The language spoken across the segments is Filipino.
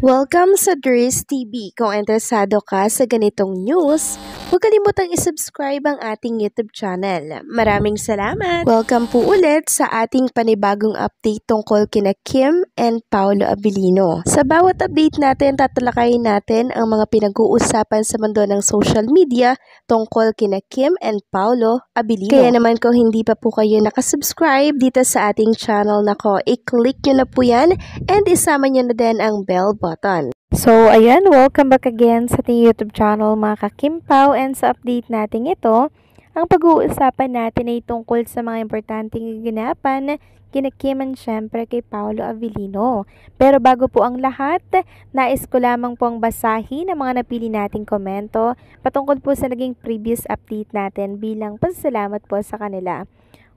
Welcome sa Dries TV. Kung interesado ka sa ganitong news, huwag kalimutang isubscribe ang ating YouTube channel. Maraming salamat! Welcome po ulit sa ating panibagong update tungkol kina Kim and Paolo Abilino. Sa bawat update natin, tatalakayin natin ang mga pinag-uusapan sa mundo ng social media tungkol kina Kim and Paolo Abilino. Kaya naman kung hindi pa po kayo nakasubscribe dito sa ating channel nako, i-click nyo na po yan and isama nyo na din ang bell button. So, ayan, welcome back again sa ating YouTube channel mga ka-Kimpaw, and sa update natin ito, ang pag-uusapan natin ay tungkol sa mga importanteng ginapan kina Kim and syempre kay Paolo Abilino. Pero bago po ang lahat, nais ko lamang pong basahin ang mga napili nating komento patungkol po sa naging previous update natin bilang pasasalamat po sa kanila.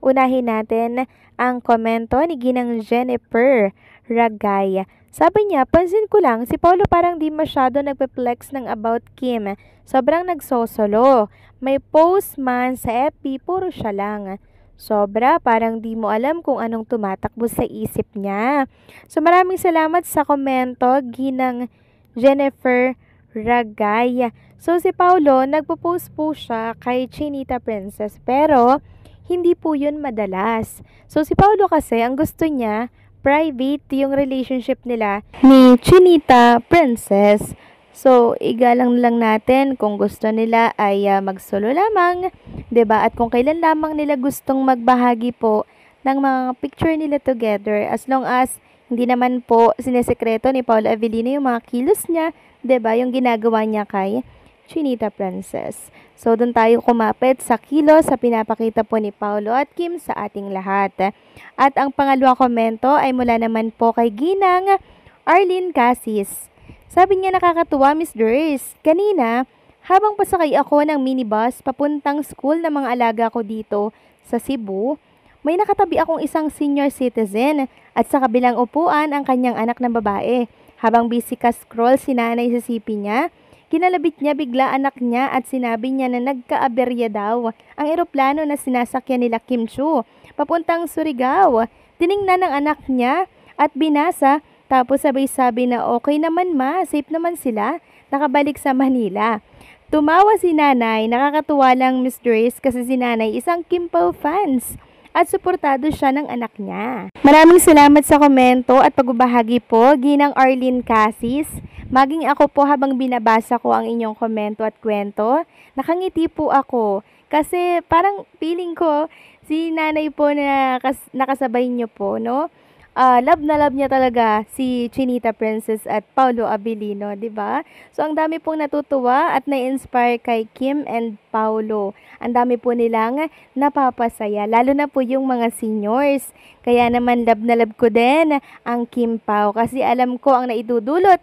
Unahin natin ang komento ni Ginang Jennifer Ragay. Sabi niya, pansin ko lang, si Paolo parang di masyado nagpe-flex ng about Kim. Sobrang nagsosolo. May post man sa FB, puro siya lang. Sobra, parang di mo alam kung anong tumatakbo sa isip niya. So maraming salamat sa komento, Ginang Jennifer Ragay. So si Paolo, nagpo-post po siya kay Chinita Princess, pero hindi po yun madalas. So si Paolo kasi, ang gusto niya, private yung relationship nila ni Chinita Princess. So, igalang lang natin kung gusto nila ay magsolo lamang, 'di ba? At kung kailan lamang nila gustong magbahagi po ng mga picture nila together, as long as hindi naman po sinesekreto ni Paolo Abilino yung mga kilos niya, 'di ba? Yung ginagawa niya kay Chinita Princess. So, doon tayo kumapit sa kilos sa pinapakita po ni Paolo at Kim sa ating lahat. At ang pangalawang komento ay mula naman po kay Ginang Arlene Casis. Sabi niya, nakakatuwa, Miss Dries. Kanina, habang pasakay ako ng minibus papuntang school ng mga alaga ko dito sa Cebu, may nakatabi akong isang senior citizen at sa kabilang upuan ang kanyang anak na babae. Habang busy ka-scroll si nanay sa CP niya, kinalabit niya bigla anak niya at sinabi niya na nagka-aberya daw ang eroplano na sinasakyan nila Kim Chiu papuntang Surigao. Tiningnan ng anak niya at binasa, tapos sabay sabi na okay naman ma, safe naman sila, nakabalik sa Manila. Tumawa si nanay, nakakatuwa lang Miss Dries kasi si nanay isang Kimpaw fans at suportado siya ng anak niya. Maraming salamat sa komento at pagbabahagi po, Ginang Arlene Casis. Maging ako po habang binabasa ko ang inyong komento at kwento, nakangiti po ako. Kasi parang feeling ko, si nanay po na nakasabay niyo po, no? Love na love niya talaga si Chinita Princess at Paolo Abilino, di ba? So, ang dami pong natutuwa at na-inspire kay Kim and Paolo. Ang dami po nilang napapasaya, lalo na po yung mga seniors. Kaya naman love na love ko din ang Kim Pao kasi alam ko ang naidudulot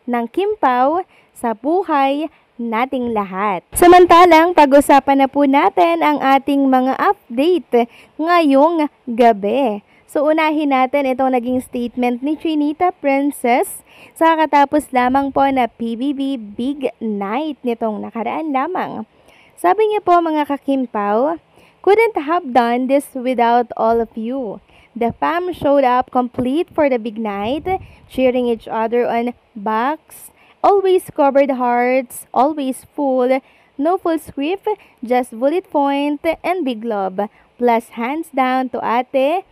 ng Kim Pao sa buhay nating lahat. Samantalang, pag-usapan na po natin ang ating mga update ngayong gabi. So, unahin natin itong naging statement ni Chinita Princess sa katapos lamang po na PBB Big Night nitong nakaraan lamang. Sabi niya po mga ka-Kimpaw, couldn't have done this without all of you. The fam showed up complete for the big night, cheering each other on backs, always covered hearts, always full, no full script, just bullet point and big love. Plus hands down to Ate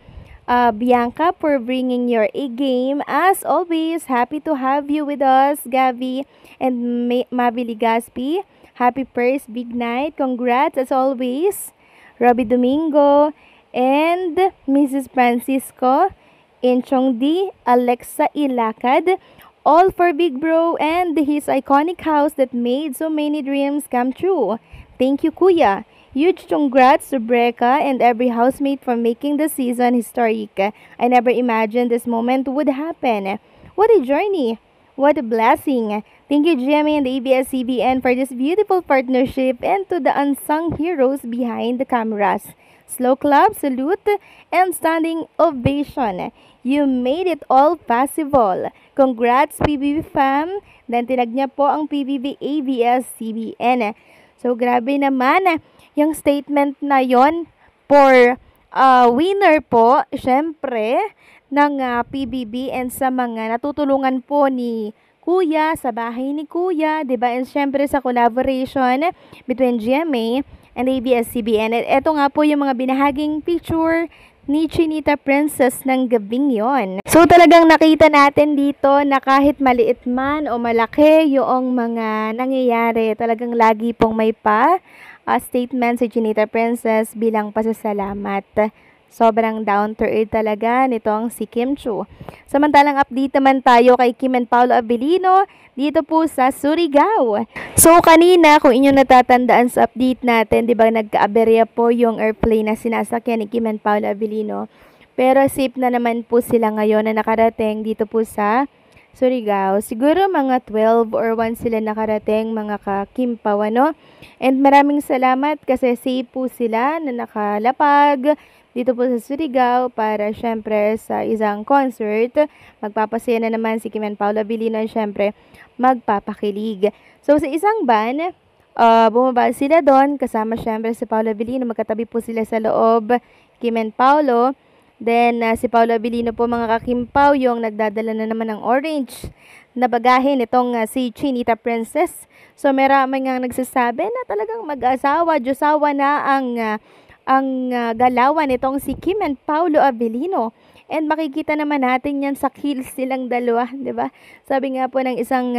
Bianca for bringing your A-game. As always, happy to have you with us, Gavi and Mabili Gaspi. Happy first big night. Congrats as always, Robbie Domingo and Mrs. Francisco, Inchong D, Alexa Ilacad, all for Big Bro and his iconic house that made so many dreams come true. Thank you, Kuya. Huge congrats to Breka and every housemate for making the season historic. I never imagined this moment would happen. What a journey! What a blessing! Thank you, Jimmy and the ABS-CBN for this beautiful partnership and to the unsung heroes behind the cameras. Slow clap, salute, and standing ovation. You made it all possible. Congrats, PBB fam! Then tinag niya po ang PBB ABS-CBN. So, grabe naman yung statement na yon for winner po, syempre, ng PBB and sa mga natutulungan po ni Kuya, sa bahay ni Kuya, 'di ba? And syempre sa collaboration between GMA and ABS-CBN. At eto nga po yung mga binahaging picture ni Chinita Princess ng gabing yon. So talagang nakita natin dito na kahit maliit man o malaki yung mga nangyayari, talagang lagi pong may statement si Chinita Princess bilang pasasalamat. Sobrang down to earth talaga nitong si Kim Chiu. Samantalang update naman tayo kay Kim and Paolo Abilino dito po sa Surigao. So kanina kung inyong natatandaan sa update natin, 'di ba nagka-aberya po yung airplane na sinasakyan ni Kim and Paolo Abilino. Pero safe na naman po sila ngayon na nakarating dito po sa Surigao. Siguro mga 12 or 1 sila nakarating, mga ka-Kimpaw, ano? And maraming salamat kasi safe po sila na nakalapag dito po sa Surigao para syempre sa isang concert. Magpapasaya na naman si Kim and Paolo Abilino, syempre magpapakilig. So sa isang van, bumaba sila doon kasama syempre si Paolo Abilino. Magkatabi po sila sa loob, Kim and Paolo. Then, si Paolo Abilino po mga kakimpaw, yung nagdadala na naman ng orange na bagahin itong si Chinita Princess. So, marami nga nagsasabi na talagang mag-asawa, Diyosawa na ang galawan itong si Kim and Paolo Abilino. And makikita naman natin yan sa kills silang dalawa, di ba? Sabi nga po ng isang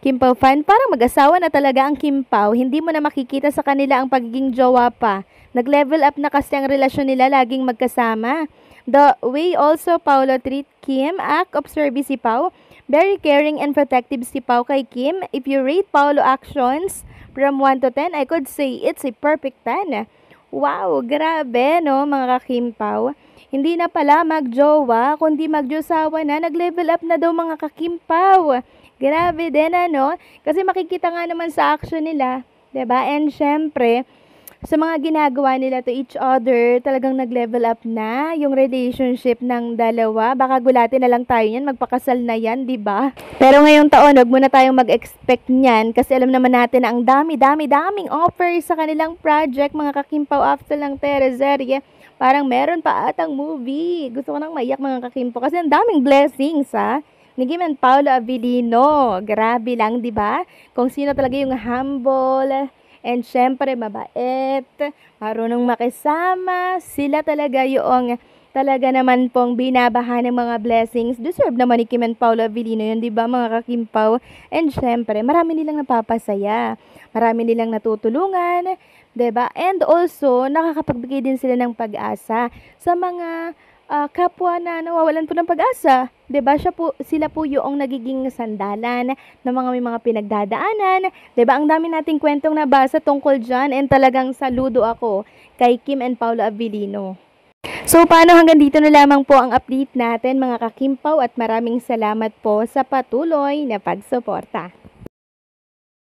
Kimpaw fan, parang mag-asawa na talaga ang Kimpaw. Hindi mo na makikita sa kanila ang pagiging jowa pa. Nag-level up na kasi ang relasyon nila, laging magkasama. The way also Paolo treat Kim, act of service si Pao. Very caring and protective si Pao kay Kim. If you rate Paolo actions from 1 to 10, I could say it's a perfect 10. Wow, grabe no mga kakimpaw. Hindi na pala magjowa, kundi magjosawa na. Nag-level up na daw mga kakimpaw. Grabe din ano. Kasi makikita nga naman sa action nila. 'Di ba? And syempre, sa mga ginagawa nila to each other, talagang nag-level up na yung relationship ng dalawa. Baka gulatin na lang tayo yan, magpakasal na yan, di ba? Pero ngayong taon, wag muna tayong mag-expect niyan kasi alam naman natin na ang daming offer sa kanilang project, mga kakimpaw after lang teleserye. Parang meron pa atang movie. Gusto ko nang maiyak mga kakimpaw kasi ang daming blessings ni Kim and Paolo Abilino. Grabe lang, di ba? Kung sino talaga yung humble, and syempre, mabait, marunong makisama, sila talaga yung talaga naman pong binabahan ng mga blessings. Deserve naman ni Kim and Paolo Abilino yun, di ba mga kakimpaw? And syempre, marami nilang napapasaya, marami nilang natutulungan, di ba? And also, nakakapagbigay din sila ng pag-asa sa mga kapwa na nawawalan po ng pag-asa. 'Di ba? Sila po yung nagiging sandalan ng mga may mga pinagdadaanan. 'Di ba? Ang dami nating kwentong nabasa tungkol diyan and talagang saludo ako kay Kim and Paolo Abilino. So, paano hanggang dito na lamang po ang update natin mga kakimpaw at maraming salamat po sa patuloy na pagsuporta.